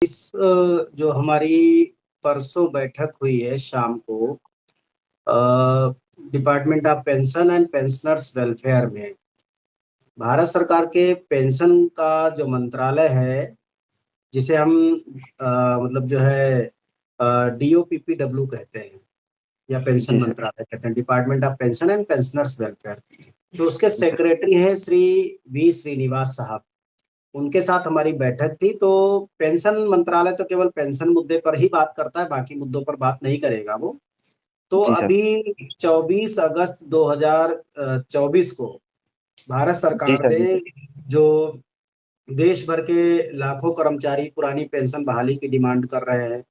जो हमारी परसों बैठक हुई है शाम को department of pension and pensioners welfare में भारत सरकार के पेंशन का जो मंत्रालय है, जिसे हम मतलब जो है DOPPW कहते हैं या पेंशन जी सर। मंत्रालय कहते हैं, department of pension and pensioners welfare. तो उसके जी सर। सेक्रेटरी हैं श्री वी श्रीनिवास साहब। उनके साथ हमारी बैठक थी। तो पेंशन मंत्रालय तो केवल पेंशन मुद्दे पर ही बात करता है, बाकी मुद्दों पर बात नहीं करेगा वो। तो जी सर। अभी 24 अगस्त 2024 को भारत जी सरकार सर। जी ने सर। जो देश भर के लाखों कर्मचारी पुरानी पेंशन बहाली की डिमांड कर रहे हैं,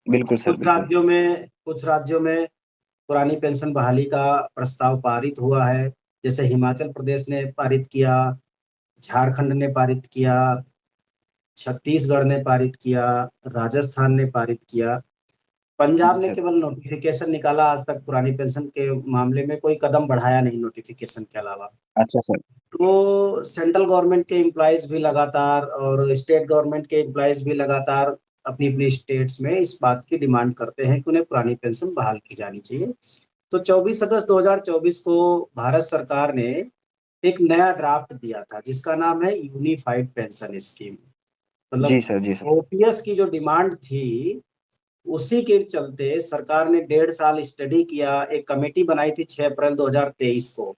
बिल्कुल सर, कुछ बिल्कुल। राज्यों में कुछ राज्यों में पुरानी पेंशन बहाली का प्रस्ताव पारित हुआ है। जैसे हिमाचल प्रदेश ने पारित किया, झारखंड ने पारित किया, छत्तीसगढ़ ने पारित किया, राजस्थान ने पारित किया। पंजाब जी ने सर। केवल नोटिफिकेशन निकाला, आज तक पुरानी पेंशन के मामले में कोई कदम बढ़ाया नहीं नोटिफिकेशन के अलावा। अच्छा सर। तो सेंट्रल गवर्नमेंट के एम्प्लॉयज भी लगातार और स्टेट गवर्नमेंट के एम्प्लॉयज भी लगातार अपनी अपनी स्टेट्स में इस बात की डिमांड करते हैं कि उन्हें पुरानी पेंशन बहाल की जानी चाहिए। तो 24 अगस्त 2024 को भारत सरकार ने एक नया ड्राफ्ट दिया था, जिसका नाम है यूनिफाइड पेंशन स्कीम। जी मतलब सर। जी सर। ओपीएस की जो डिमांड थी, उसी के चलते सरकार ने 1.5 साल स्टडी किया। एक कमेटी बनाई थी 6 अप्रैल 2023 को।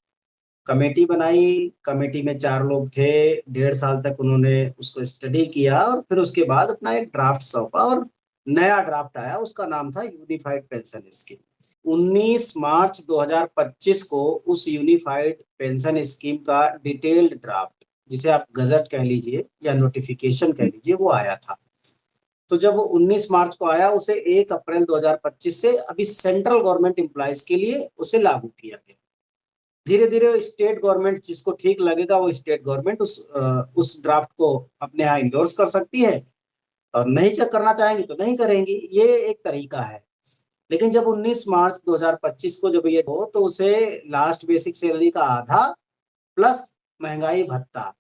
कमेटी बनाई, कमेटी में 4 लोग थे। 1.5 साल तक उन्होंने उसको स्टडी किया और फिर उसके बाद अपना एक ड्राफ्ट सौंपा और नया ड्राफ्ट आया, उसका नाम था यूनिफाइड पेंशन स्कीम। 19 मार्च 2025 को उस यूनिफाइड पेंशन स्कीम का डिटेल्ड ड्राफ्ट, जिसे आप गजट कह लीजिए या नोटिफिकेशन कह लीजिए, वो आया था। तो जब 19 मार्च को आया, उसे 1 अप्रैल 2025 से अभी सेंट्रल गवर्नमेंट एम्प्लॉयज के लिए उसे लागू किया गया। धीरे धीरे स्टेट गवर्नमेंट जिसको ठीक लगेगा वो स्टेट गवर्नमेंट उस ड्राफ्ट को अपने यहाँ इंडोर्स कर सकती है, और नहीं चेक करना चाहेंगी तो नहीं करेंगी। ये एक तरीका है। लेकिन जब 19 मार्च 2025 को जब ये हो, तो उसे लास्ट बेसिक सैलरी का आधा प्लस महंगाई भत्ता,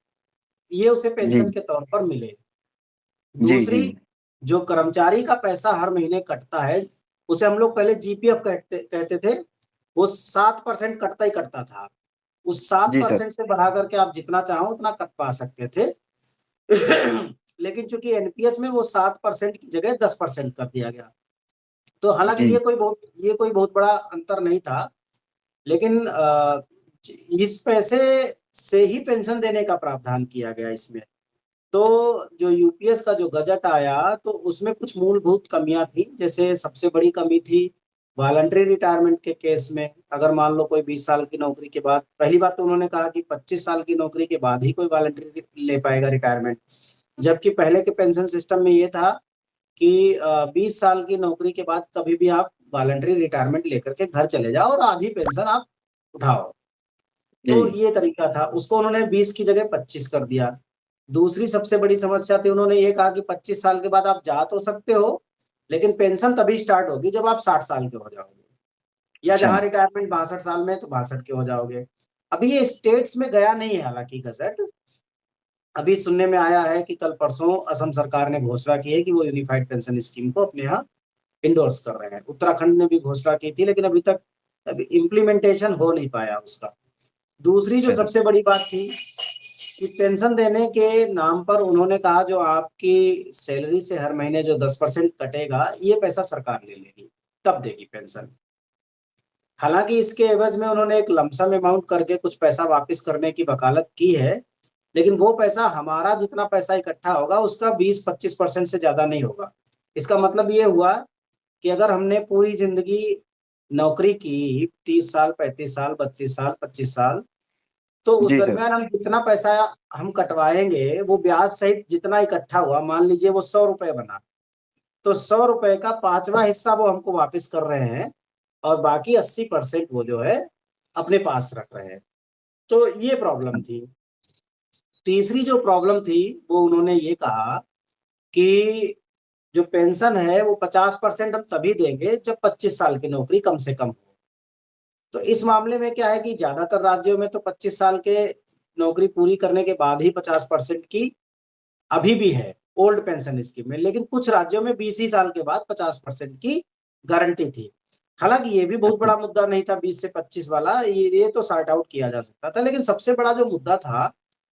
ये उसे जी पेंशन के तौर पर मिले। जी। जी दूसरी, जो कर्मचारी का पैसा हर महीने कटता है, उसे हम लोग पहले जीपीएफ कहते कहते थे। वो 7% कटता ही कटता था। उस सात जी सर। परसेंट से बढ़ा करके आप जितना चाहो उतना कटवा सकते थे। लेकिन चूंकि एनपीएस में वो 7% की जगह 10% कर दिया गया। तो हालांकि जी ये कोई बहुत बड़ा अंतर नहीं था। लेकिन इस पैसे से ही पेंशन देने का प्रावधान किया गया इसमें। तो जो यूपीएस का जो गजट आया, तो उसमें कुछ मूलभूत कमियां थी। जैसे सबसे बड़ी कमी थी वॉलंटरी रिटायरमेंट के केस में। अगर मान लो कोई 20 साल की नौकरी के बाद, पहली बात तो उन्होंने कहा कि 25 साल की नौकरी के बाद ही कोई वॉलंटरी ले पाएगा रिटायरमेंट। जबकि पहले के पेंशन सिस्टम में ये था कि 20 साल की नौकरी के बाद कभी भी आप वॉलंटरी रिटायरमेंट लेकर के घर चले जाओ और आधी पेंशन आप उठाओ। जी। तो ये तरीका था, उसको उन्होंने 20 की जगह 25 कर दिया। दूसरी सबसे बड़ी समस्या थी, उन्होंने ये कहा कि 25 साल के बाद आप जा तो सकते हो, लेकिन पेंशन तभी स्टार्ट होगी जब आप 60 साल के हो जाओगे, या अच्छा। जहां रिटायरमेंट 62 साल में, तो 62 के हो जाओगे। अभी ये स्टेट्स में गया नहीं है हालांकि गजट। अभी सुनने में आया है कि कल परसों असम सरकार ने घोषणा की है कि वो यूनिफाइड पेंशन स्कीम को अपने यहाँ इंडोर्स कर रहे हैं। उत्तराखंड ने भी घोषणा की थी, लेकिन अभी इम्प्लीमेंटेशन हो नहीं पाया उसका। दूसरी जो अच्छा सर। सबसे बड़ी बात थी कि पेंशन देने के नाम पर उन्होंने कहा जो आपकी सैलरी से हर महीने जो 10% कटेगा, ये पैसा सरकार ले लेगी, तब देगी पेंशन। हालांकि इसके एवज में उन्होंने एक लमसम अमाउंट करके कुछ पैसा वापस करने की वकालत की है। लेकिन वो पैसा, हमारा जितना पैसा इकट्ठा होगा उसका 20-25% से ज्यादा नहीं होगा। इसका मतलब ये हुआ कि अगर हमने पूरी जिंदगी नौकरी की, 30 साल, 35 साल, 32 साल, 25 साल, तो उस जी सर। दरमियान हम जितना पैसा हम कटवाएंगे, वो ब्याज सहित जितना इकट्ठा हुआ, मान लीजिए वो 100 रुपए बना, तो 100 रुपए का 5वां हिस्सा वो हमको वापस कर रहे हैं, और बाकी 80% वो जो है अपने पास रख रहे हैं। तो ये प्रॉब्लम थी। तीसरी जो प्रॉब्लम थी, वो उन्होंने ये कहा कि जो पेंशन है वो 50% हम तभी देंगे जब 25 साल की नौकरी कम से कम हो। तो इस मामले में क्या है कि ज्यादातर राज्यों में तो 25 साल के नौकरी पूरी करने के बाद ही 50% की अभी भी है। ओल्ड पेंशन स्कीम में, लेकिन कुछ राज्यों में 20 ही साल के बाद 50% की गारंटी थी। हालांकि ये भी बहुत अच्छा। बड़ा मुद्दा नहीं था 20 से 25 वाला, ये तो सॉर्ट आउट किया जा सकता था, लेकिन सबसे बड़ा जो मुद्दा था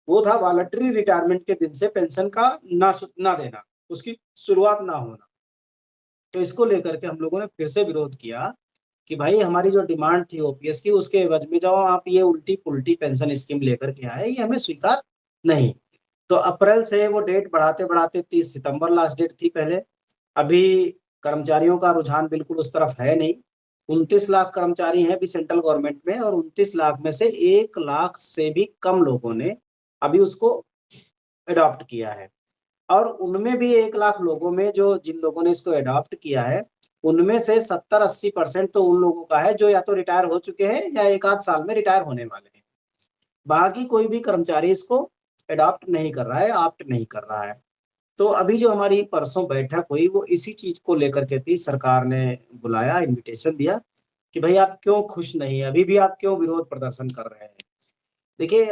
वो था वॉलंटरी रिटायरमेंट के दिन से पेंशन का ना देना, उसकी शुरुआत ना होना। तो इसको लेकर के हम लोगों ने फिर से विरोध किया कि भाई हमारी जो डिमांड थी ओपीएस की, उसके एवज में जाओ आप ये उल्टी पुल्टी पेंशन स्कीम लेकर के आए, ये हमें स्वीकार नहीं। तो अप्रैल से वो डेट बढ़ाते बढ़ाते 30 सितंबर लास्ट डेट थी पहले। अभी कर्मचारियों का रुझान बिल्कुल उस तरफ है नहीं। 29 लाख कर्मचारी हैं अभी सेंट्रल गवर्नमेंट में, और 29 लाख में से 1 लाख से भी कम लोगों ने अभी उसको अडॉप्ट किया है। और उनमें भी 1 लाख लोगों में जो जिन लोगों ने इसको अडॉप्ट किया है, उनमें से 70-80% तो उन लोगों का है जो या तो रिटायर हो चुके हैं या एक आध साल में रिटायर होने वाले हैं। बाकी कोई भी कर्मचारी इसको अडॉप्ट नहीं कर रहा है, ऑप्ट नहीं कर रहा है। तो अभी जो हमारी परसों बैठक हुई वो इसी चीज को लेकर के थी। सरकार ने बुलाया, इनविटेशन दिया कि भाई आप क्यों खुश नहीं है, अभी भी आप क्यों विरोध प्रदर्शन कर रहे हैं। देखिए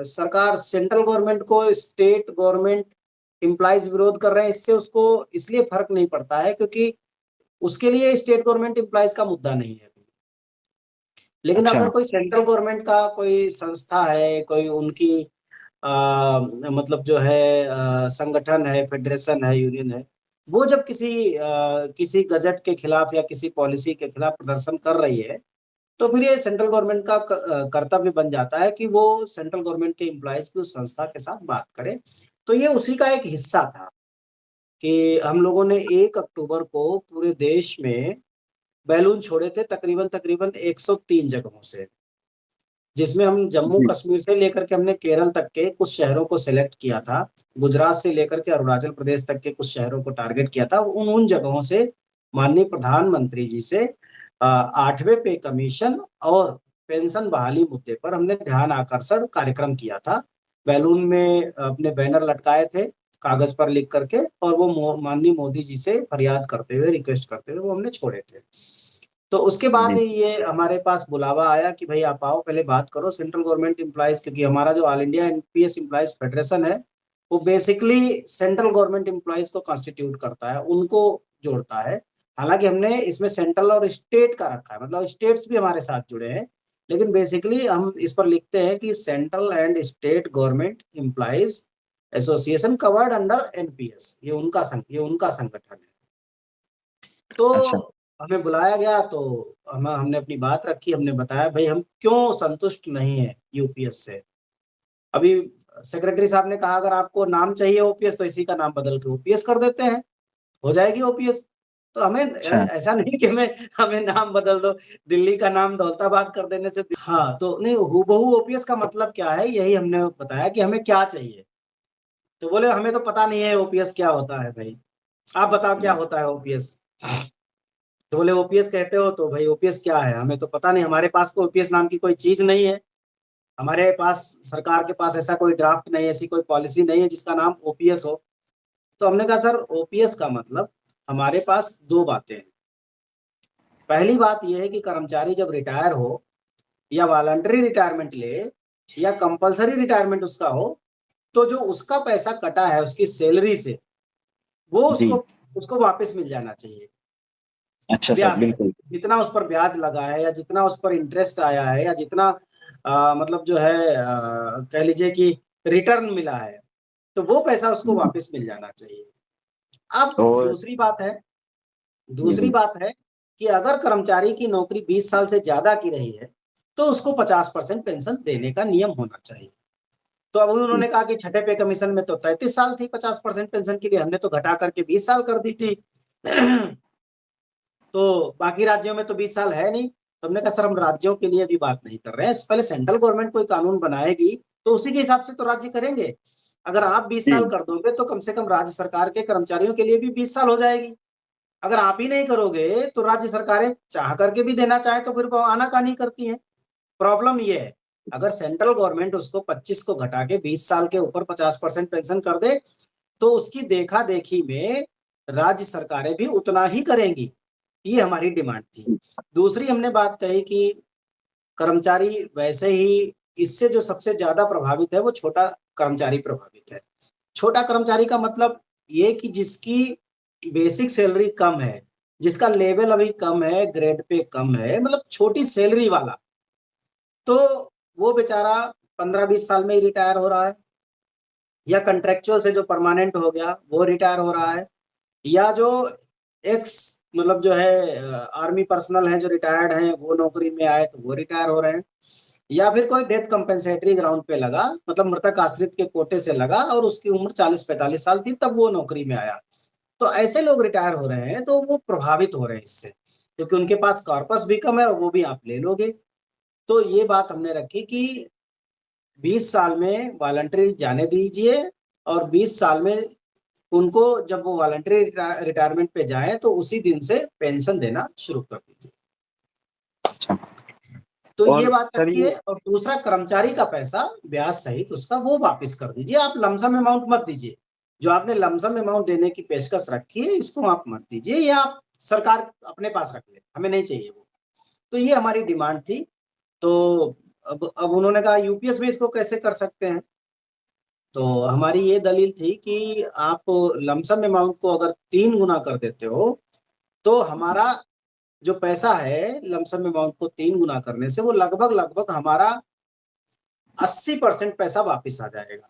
सरकार सेंट्रल गवर्नमेंट को स्टेट गवर्नमेंट एम्प्लॉइज विरोध कर रहे हैं, इससे उसको इसलिए फर्क नहीं पड़ता है क्योंकि उसके लिए स्टेट गवर्नमेंट एम्प्लॉइज का मुद्दा नहीं है। लेकिन अच्छा। अगर कोई सेंट्रल गवर्नमेंट का कोई संस्था है, कोई उनकी मतलब जो है संगठन है, फेडरेशन है, यूनियन है, वो जब किसी गजट के खिलाफ या किसी पॉलिसी के खिलाफ प्रदर्शन कर रही है, तो फिर ये सेंट्रल गवर्नमेंट का कर्तव्य बन जाता है कि वो सेंट्रल गवर्नमेंट के एम्प्लॉइज की उस संस्था के साथ बात करे। तो ये उसी का एक हिस्सा था कि हम लोगों ने 1 अक्टूबर को पूरे देश में बैलून छोड़े थे, तकरीबन तकरीबन 103 जगहों से, जिसमें हम जम्मू जी। कश्मीर से लेकर के हमने केरल तक के कुछ शहरों को सिलेक्ट किया था, गुजरात से लेकर के अरुणाचल प्रदेश तक के कुछ शहरों को टारगेट किया था। उन उन जगहों से माननीय प्रधानमंत्री जी से 8वें पे कमीशन और पेंशन बहाली मुद्दे पर हमने ध्यान आकर्षण कार्यक्रम किया था। बैलून में अपने बैनर लटकाए थे कागज पर लिख करके, और वो माननीय मोदी जी से फरियाद करते हुए, रिक्वेस्ट करते हुए वो हमने छोड़े थे। तो उसके बाद जी। ये हमारे पास बुलावा आया कि भाई आप आओ पहले बात करो सेंट्रल गवर्नमेंट एम्प्लॉइज, क्योंकि हमारा जो all India NPS employees federation है वो बेसिकली सेंट्रल गवर्नमेंट एम्प्लॉइज को कॉन्स्टिट्यूट करता है, उनको जोड़ता है। हालांकि हमने इसमें सेंट्रल और स्टेट का रखा है, मतलब स्टेट्स भी हमारे साथ जुड़े हैं, लेकिन बेसिकली हम इस पर लिखते हैं कि central and state government employees association covered under NPS, ये उनका संगठन है। अच्छा। तो हमें बुलाया गया, तो हमने अपनी बात रखी, हमने बताया भाई हम क्यों संतुष्ट नहीं है यूपीएस से। अभी सेक्रेटरी साहब ने कहा अगर आपको नाम चाहिए ओपीएस तो इसी का नाम बदल के ओपीएस कर देते हैं, हो जाएगी ओपीएस। तो हमें अच्छा। ऐसा नहीं कि हमें हमें नाम बदल दो, दिल्ली का नाम दौलताबाद कर देने से। हाँ, तो नहीं, हूबहू ओपीएस का मतलब क्या है, यही हमने बताया कि हमें क्या चाहिए। तो बोले हमें तो पता नहीं है ओपीएस क्या होता है, भाई आप बताओ क्या होता है ओपीएस। तो बोले ओपीएस कहते हो, तो भाई ओपीएस क्या है, हमें तो पता नहीं, हमारे पास को ओपीएस नाम की कोई चीज नहीं है, हमारे पास सरकार के पास ऐसा कोई ड्राफ्ट नहीं है, ऐसी कोई पॉलिसी नहीं है जिसका नाम ओपीएस हो। तो हमने कहा सर ओपीएस का मतलब हमारे पास 2 बातें हैं। पहली बात यह है कि कर्मचारी जब रिटायर हो या वॉलंटरी रिटायरमेंट ले या कंपलसरी रिटायरमेंट उसका हो, तो जो उसका पैसा कटा है उसकी सैलरी से, वो जी। उसको उसको वापस मिल जाना चाहिए, अच्छा सर, ब्याज से। बिल्कुल। जितना उस पर ब्याज लगा है या जितना उस पर इंटरेस्ट आया है या जितना मतलब जो है कह लीजिए कि रिटर्न मिला है, तो वो पैसा उसको जी। वापस मिल जाना चाहिए। अब और दूसरी बात है, जी। दूसरी बात है कि अगर कर्मचारी की नौकरी 20 साल से ज्यादा की रही है तो उसको 50% पेंशन देने का नियम होना चाहिए। तो अब जी। उन्होंने कहा कि छठे पे कमीशन में तो 33 साल थी 50% पेंशन के लिए, हमने तो घटा करके 20 साल कर दी थी। तो बाकी राज्यों में तो 20 साल है नहीं। तो हमने कहा सर हम राज्यों के लिए भी बात नहीं कर रहे हैं, पहले सेंट्रल गवर्नमेंट कोई कानून बनाएगी तो उसी के हिसाब से तो राज्य करेंगे। अगर आप 20 साल जी। कर दोगे तो कम से कम राज्य सरकार के कर्मचारियों के लिए भी 20 साल हो जाएगी। अगर आप ही नहीं करोगे तो राज्य सरकारें चाह करके भी देना चाहे तो फिर वो आनाकानी करती हैं। प्रॉब्लम ये है, अगर सेंट्रल गवर्नमेंट उसको 25 को घटा के 20 साल के ऊपर 50% पेंशन कर दे, तो उसकी देखा देखी में राज्य सरकारें भी उतना ही करेंगी। ये हमारी डिमांड थी। दूसरी हमने बात कही कि कर्मचारी वैसे ही, इससे जो सबसे ज्यादा प्रभावित है वो छोटा कर्मचारी प्रभावित है। छोटा कर्मचारी का मतलब ये कि जिसकी बेसिक सैलरी कम है, जिसका लेवल अभी कम है, ग्रेड पे कम है, मतलब छोटी सैलरी वाला, तो वो बेचारा 15-20 साल में ही रिटायर हो रहा है, या कंट्रेक्चुअल से जो परमानेंट हो गया वो रिटायर हो रहा है, या जो एक्स मतलब जो है आर्मी पर्सनल है जो रिटायर्ड हैं वो नौकरी में आए तो वो रिटायर हो रहे हैं, या फिर कोई डेथ कंपेंसेटरी ग्राउंड पे लगा, मतलब मृतक आश्रित के कोटे से लगा और उसकी उम्र 40-45 साल थी तब वो नौकरी में आया, तो ऐसे लोग रिटायर हो रहे हैं तो वो प्रभावित हो रहे हैं इससे, क्योंकि उनके पास कॉर्पस भी कम है और वो भी आप ले लोगे। तो ये बात हमने रखी कि 20 साल में वॉलंटरी जाने दीजिए, और 20 साल में उनको जब वो वॉलंटरी रिटायरमेंट पे जाए तो उसी दिन से पेंशन देना शुरू कर दीजिए। अच्छा। तो और ये बात सर रखिए। और दूसरा, कर्मचारी का पैसा ब्याज सहित उसका वो वापस कर दीजिए, आप लमसम अमाउंट मत दीजिए। जो आपने लमसम अमाउंट देने की पेशकश रखी है इसको आप मत दीजिए, या आप सरकार अपने पास रख ले, हमें नहीं चाहिए वो। तो ये हमारी डिमांड थी। तो अब उन्होंने कहा यूपीएस में इसको कैसे कर सकते हैं, तो हमारी ये दलील थी कि आप लमसम अमाउंट को अगर 3 गुना कर देते हो तो हमारा जो पैसा है लमसम अमाउंट को 3 गुना करने से वो लगभग लगभग हमारा 80% पैसा वापस आ जाएगा।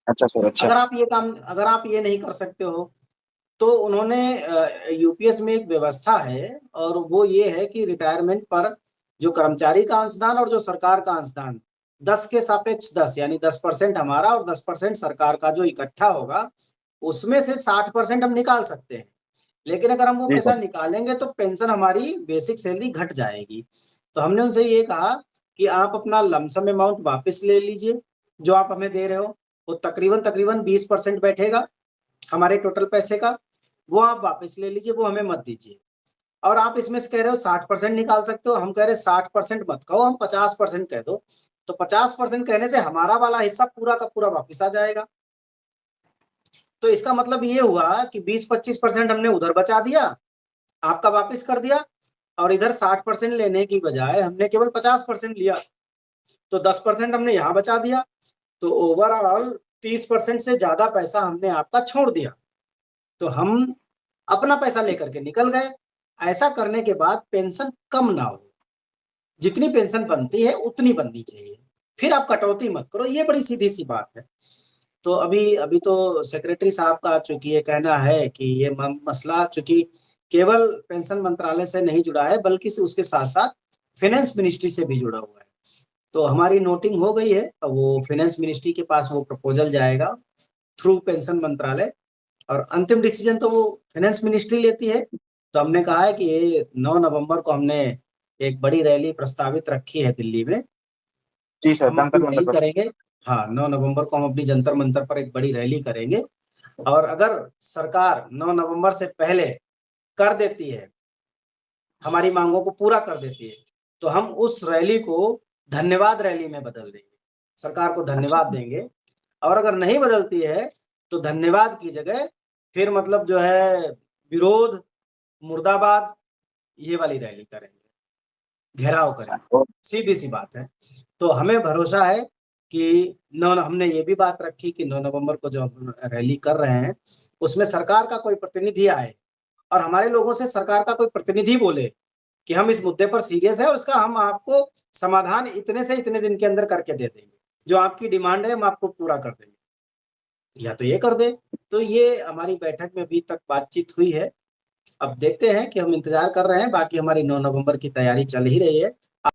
अच्छा सर। अच्छा। अगर आप ये नहीं कर सकते हो तो उन्होंने यूपीएस में एक व्यवस्था है, और वो ये है कि रिटायरमेंट पर जो कर्मचारी का अंशदान और जो सरकार का अंशदान 10 के सापेक्ष 10, यानी 10% हमारा और 10% सरकार का जो इकट्ठा होगा, उसमें से 60% हम निकाल सकते हैं। लेकिन अगर हम वो जी पैसा सर। निकालेंगे तो पेंशन हमारी बेसिक सैलरी घट जाएगी। तो हमने उनसे ये कहा कि आप अपना लमसम अमाउंट वापस ले लीजिए, जो आप हमें दे रहे हो वो तकरीबन तकरीबन 20% बैठेगा हमारे टोटल पैसे का, वो आप वापस ले लीजिए, वो हमें मत दीजिए। और आप इसमें से कह रहे हो 60% निकाल सकते हो, हम कह रहे 60% मत कहो, हम 50% कह दो। तो 50% कहने से हमारा वाला हिस्सा पूरा का पूरा वापस आ जाएगा। तो इसका मतलब ये हुआ कि 20-25% हमने उधर बचा दिया, आपका वापस कर दिया, और इधर 60% लेने की बजाय हमने केवल 50% लिया, तो 10% हमने यहाँ बचा दिया। तो ओवरऑल 30% से ज्यादा पैसा हमने आपका छोड़ दिया, तो हम अपना पैसा लेकर के निकल गए। ऐसा करने के बाद पेंशन कम ना हो, जितनी पेंशन बनती है उतनी बननी चाहिए, फिर आप कटौती मत करो, ये बड़ी सीधी सी बात है। तो अभी अभी तो सेक्रेटरी साहब का चूंकि ये कहना है कि ये मसला चूंकि केवल पेंशन मंत्रालय से नहीं जुड़ा है बल्कि उसके साथ साथ फाइनेंस मिनिस्ट्री से भी जुड़ा हुआ है, तो हमारी नोटिंग हो गई है, वो फाइनेंस मिनिस्ट्री के पास वो प्रपोजल जाएगा थ्रू पेंशन मंत्रालय, और अंतिम डिसीजन तो वो फाइनेंस मिनिस्ट्री लेती है। तो हमने कहा है कि ये 9 नवंबर को हमने एक बड़ी रैली प्रस्तावित रखी है दिल्ली में, जी सर, हम अपनी जंतर मंतर रैली पर। करेंगे। हाँ, 9 नवंबर को हम अपनी जंतर मंतर पर एक बड़ी रैली करेंगे, और अगर सरकार 9 नवंबर से पहले कर देती है, हमारी मांगों को पूरा कर देती है, तो हम उस रैली को धन्यवाद रैली में बदल देंगे, सरकार को अच्छा। धन्यवाद देंगे। और अगर नहीं बदलती है तो धन्यवाद की जगह फिर मतलब जो है विरोध, मुर्दाबाद, ये वाली रैली करेंगे, घेराव अच्छा। करेंगे, सीधी सी बात है। तो हमें भरोसा है कि हमने ये भी बात रखी कि 9 नवंबर को जो हम रैली कर रहे हैं उसमें सरकार का कोई प्रतिनिधि आए और हमारे लोगों से सरकार का कोई प्रतिनिधि बोले कि हम इस मुद्दे पर सीरियस है और इसका हम आपको समाधान इतने से इतने दिन के अंदर करके दे देंगे, जो आपकी डिमांड है हम आपको पूरा कर देंगे, या तो ये कर दे। तो ये हमारी बैठक में अभी तक बातचीत हुई है। अब देखते हैं कि हम इंतजार कर रहे हैं, बाकी हमारी 9 नवंबर की तैयारी चल ही रही है।